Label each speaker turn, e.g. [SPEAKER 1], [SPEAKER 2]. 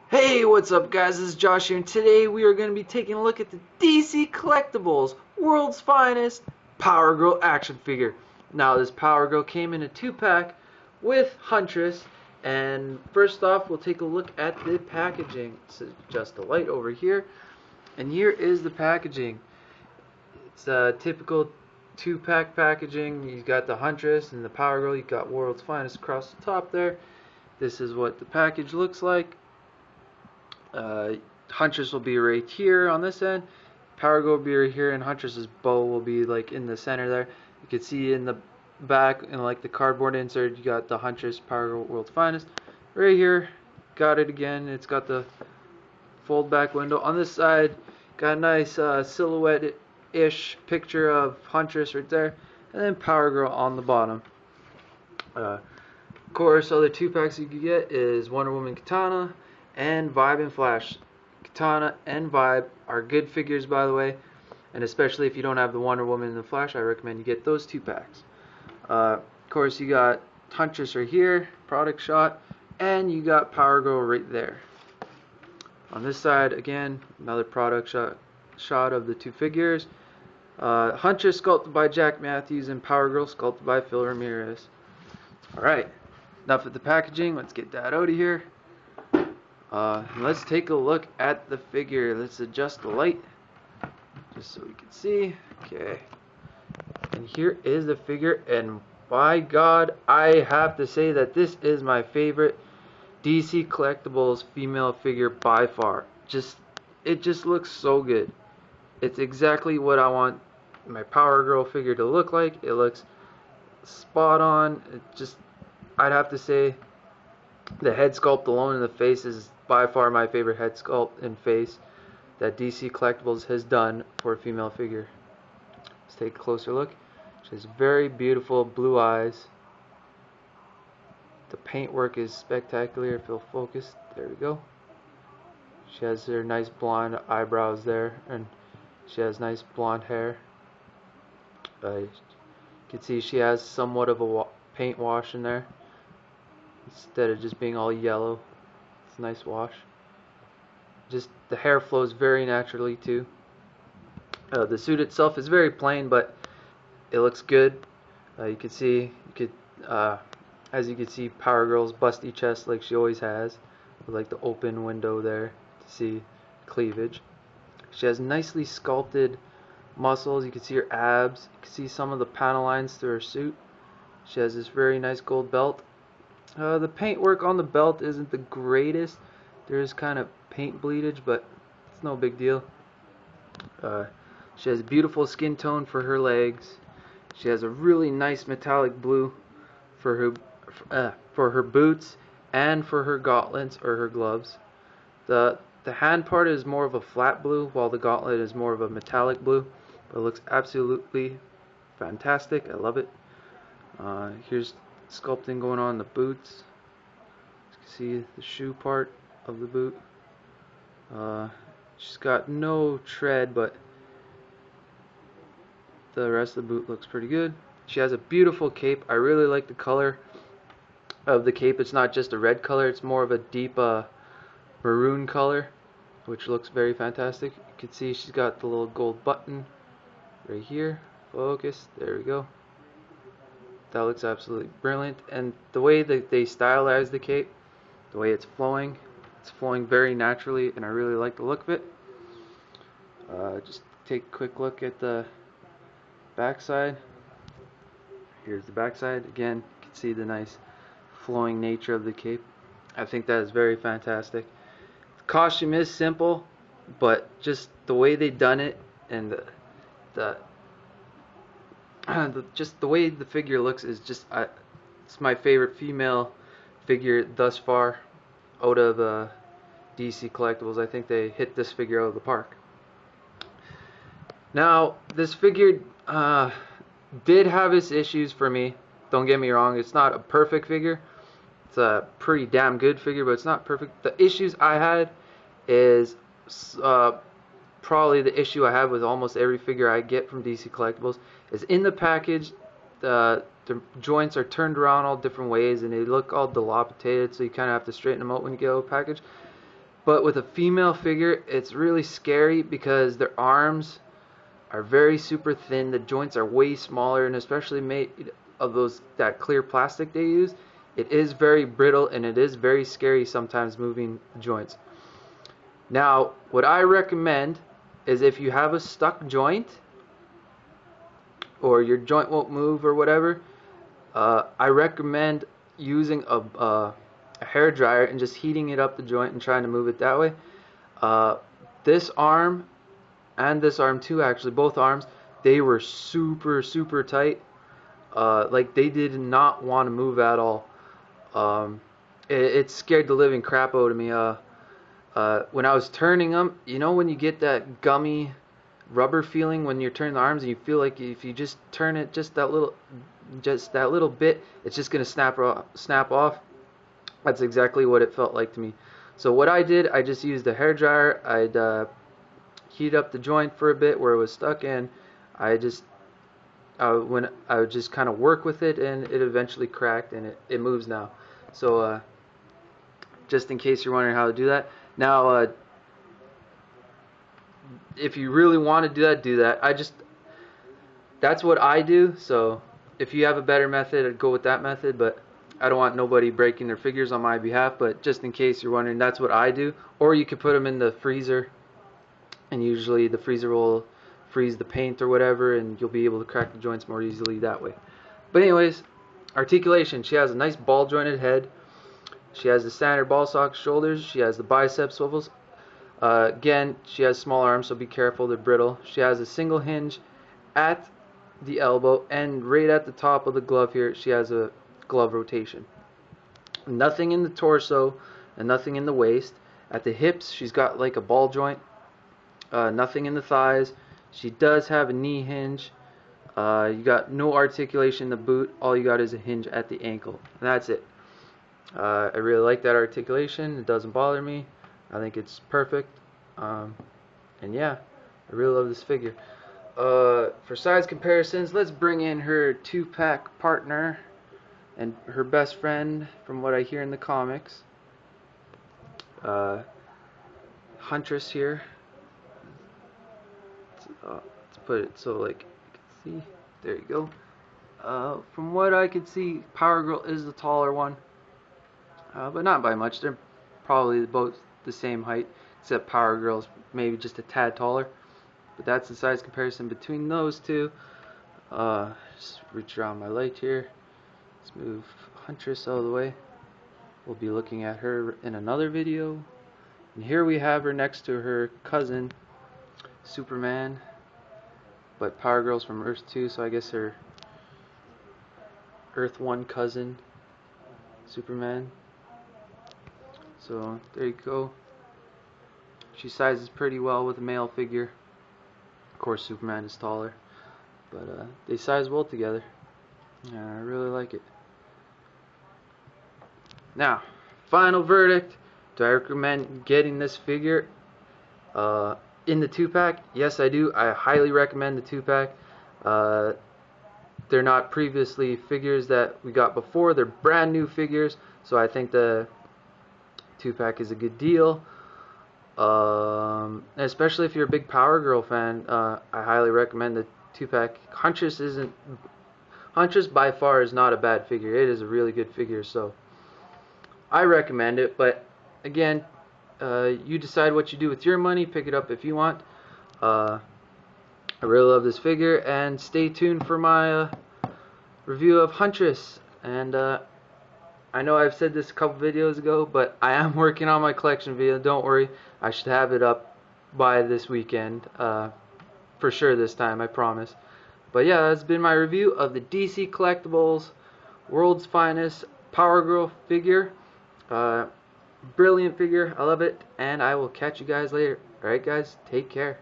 [SPEAKER 1] Hey, what's up guys? This is Josh here, and today we are going to be taking a look at the DC Collectibles World's Finest Power Girl action figure. Now this Power Girl came in a 2-pack with Huntress, and first off we'll take a look at the packaging. This is just a light over here, and here is the packaging. It's a typical 2-pack packaging. You got the Huntress and the Power Girl, you got World's Finest across the top there. This is what the package looks like. Huntress will be right here on this end, Power Girl will be right here, and Huntress's bow will be like in the center there. You can see in the back, in like the cardboard insert, you got the Huntress Power Girl World's Finest right here. Got it again. It's got the fold back window on this side. Got a nice silhouette-ish picture of Huntress right there, and then Power Girl on the bottom. Of course, other 2-packs you can get is Wonder Woman Katana and Vibe and Flash. Katana and Vibe are good figures, by the way, and especially if you don't have the Wonder Woman and the Flash, I recommend you get those 2-packs. Of course, you got Huntress right here, product shot, and you got Power Girl right there. On this side, again, another product shot of the 2 figures. Huntress sculpted by Jack Matthews, and Power Girl sculpted by Phil Ramirez. Alright, enough of the packaging, let's get that out of here. Let's take a look at the figure. Let's adjust the light just so we can see. Okay, and here is the figure, and by God, I have to say that this is my favorite DC Collectibles female figure by far. It just looks so good. It's exactly what I want my Power Girl figure to look like. It looks spot on. I'd have to say the head sculpt alone in the face is by far my favorite head sculpt and face that DC Collectibles has done for a female figure. Let's take a closer look. She has very beautiful blue eyes. The paintwork is spectacular. If you'll focus, there we go. She has her nice blonde eyebrows there, and she has nice blonde hair. You can see she has somewhat of a paint wash in there, instead of just being all yellow. It's a nice wash. Just the hair flows very naturally too. The suit itself is very plain, but it looks good. As you can see, Power Girl's busty chest like she always has, with like the open window there to see cleavage. She has nicely sculpted muscles. You can see her abs. You can see some of the panel lines through her suit. She has this very nice gold belt. The paintwork on the belt isn't the greatest. There's kind of paint bleedage, but it's no big deal. She has beautiful skin tone for her legs. She has a really nice metallic blue for her boots and for her gauntlets or her gloves. The hand part is more of a flat blue, while the gauntlet is more of a metallic blue. But it looks absolutely fantastic. I love it. Here's sculpting going on in the boots. You can see the shoe part of the boot. She's got no tread, but the rest of the boot looks pretty good. She has a beautiful cape. I really like the color of the cape. It's not just a red color, it's more of a deep maroon color, which looks very fantastic. You can see she's got the little gold button right here. Focus, there we go. That looks absolutely brilliant. And the way that they stylize the cape, the way it's flowing very naturally, and I really like the look of it. Just take a quick look at the backside. Here's the backside. Again, you can see the nice flowing nature of the cape. I think that is very fantastic. The costume is simple, but just the way they done it, and just the way the figure looks is just it's my favorite female figure thus far out of DC Collectibles. I think they hit this figure out of the park. Now, this figure did have its issues for me. Don't get me wrong, it's not a perfect figure. It's a pretty damn good figure, but it's not perfect. The issues I had is probably the issue I have with almost every figure I get from DC Collectibles is in the package the joints are turned around all different ways and they look all dilapidated, so you kind of have to straighten them out when you get out of the package. But with a female figure, it's really scary because their arms are very super thin. The joints are way smaller, and especially made of that clear plastic they use, it is very brittle and it is very scary sometimes moving the joints. Now, what I recommend is if you have a stuck joint or your joint won't move or whatever, I recommend using a hair dryer and just heating it up the joint and trying to move it that way. This arm and this arm too, actually both arms, they were super tight. Like they did not want to move at all. It scared the living crap out of me. When I was turning them, you know when you get that gummy rubber feeling when you're turning the arms and you feel like if you just turn it just that little bit, it's just gonna snap off. That's exactly what it felt like to me. So what I did, I just used a hair dryer. I'd heat up the joint for a bit where it was stuck, and I would just kind of work with it, and it eventually cracked, and it moves now. So just in case you're wondering how to do that. Now, if you really want to do that. That's what I do. So if you have a better method, I'd go with that method. But I don't want nobody breaking their figures on my behalf. But just in case you're wondering, that's what I do. Or you could put them in the freezer, and usually the freezer will freeze the paint or whatever, and you'll be able to crack the joints more easily that way. But anyways, articulation. She has a nice ball jointed head. She has the standard ball sock shoulders. She has the bicep swivels. Again, she has small arms, so be careful, they're brittle. She has a single hinge at the elbow, and right at the top of the glove here, she has a glove rotation. Nothing in the torso and nothing in the waist. At the hips, she's got like a ball joint. Nothing in the thighs. She does have a knee hinge. You got no articulation in the boot. All you got is a hinge at the ankle, and that's it. I really like that articulation. It doesn't bother me. I think it's perfect. And yeah, I really love this figure. For size comparisons, let's bring in her 2-pack partner and her best friend from what I hear in the comics. Huntress here. Let's put it so like you can see. There you go. From what I could see, Power Girl is the taller one. But not by much. They're probably both the same height, except Power Girl's maybe just a tad taller. But that's the size comparison between those two. Just reach around my light here. Let's move Huntress out of the way. We'll be looking at her in another video. And here we have her next to her cousin, Superman. But Power Girl's from Earth 2, so I guess her Earth 1 cousin, Superman. So there you go. She sizes pretty well with a male figure. Of course, Superman is taller, but they size well together. Yeah, I really like it. Now, final verdict. Do I recommend getting this figure in the 2-pack? Yes, I do. I highly recommend the 2-pack. They're not previously figures that we got before. They're brand new figures, so I think the 2-pack is a good deal. Especially if you're a big Power Girl fan, I highly recommend the 2-pack. Huntress by far is not a bad figure. It is a really good figure, so I recommend it. But again, you decide what you do with your money. Pick it up if you want. I really love this figure, and stay tuned for my review of Huntress. And I know I've said this a couple videos ago, but I am working on my collection video. Don't worry, I should have it up by this weekend, for sure this time, I promise. But yeah, that's been my review of the DC Collectibles World's Finest Power Girl figure. Brilliant figure, I love it, and I will catch you guys later. Alright guys, take care.